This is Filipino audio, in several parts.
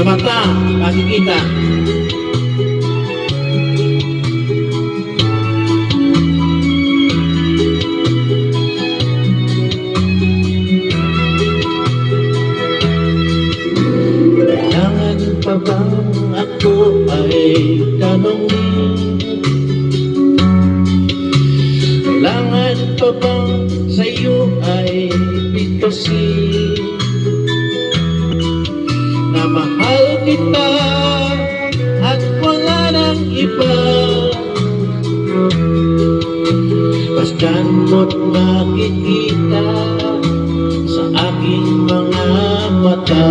mata, makikita. Kailangan pa bang ako ay tanongin? Kailangan pa bang sa'yo ay bigkasin na mahal kita at wala nang iba? Basta't mo't makikita sa aking mga mata.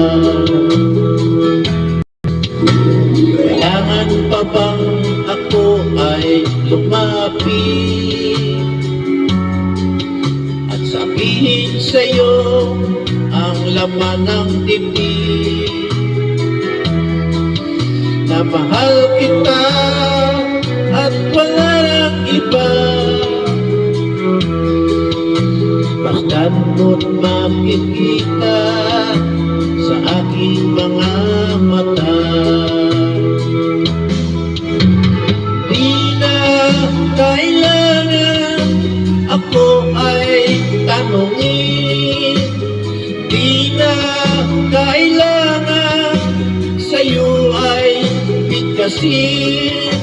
Kailangan pa bang ako ay lumapit at sabihin sa'yo ang laman ng dibdib na mahal kita at wala nang iba? Basta't mo't makikita sa aking mga mata. Di na kailangan ako ay tanongin, di na kailangan sa'yo ay bigkasin.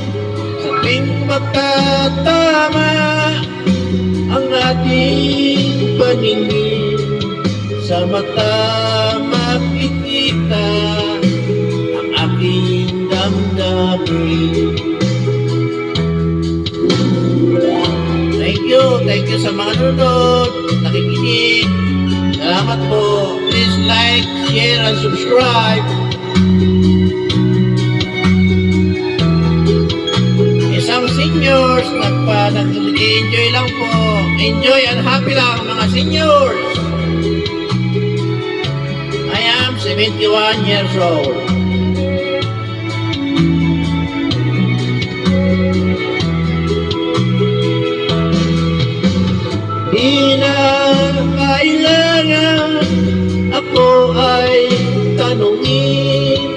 Sa tuwing magkatama ang ating paningin, sa mata makikita ang aking damdamin. Thank you sa mga nanonood, nakikinig. Salamat po. Please like, share, and subscribe. Isang seniors, nag-enjoy lang po. Enjoy and happy lang mga seniors. I am 71 years old. Di na kailangan ako ay tanungin,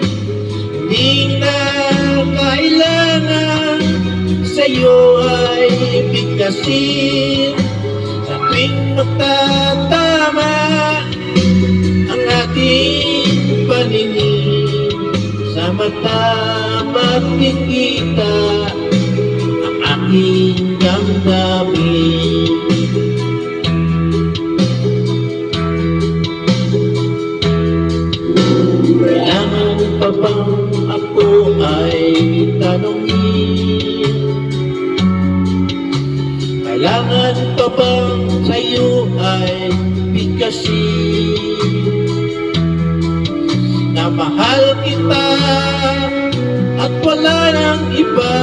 di na kailangan sa'yo ay bigkasin. Sa tuwing magtatama ang ating paningin, sa mata makikita ang aking damdamin. Kailangan pa bang ako ay tanongin? Kailangan pa bang sa'yo ay bigkasin na mahal kita at wala nang iba?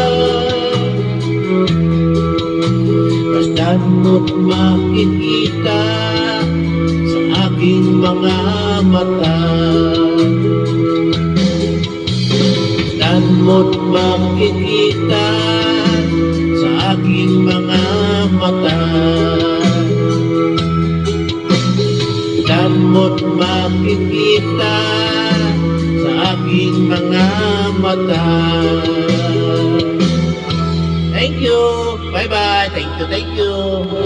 Basta't mo't makikita sa aking mga mata. Basta't mo't makikita sa aking mga mata. Basta't mo't makikita sa aking mga mata. Thank you. Bye-bye. Thank you.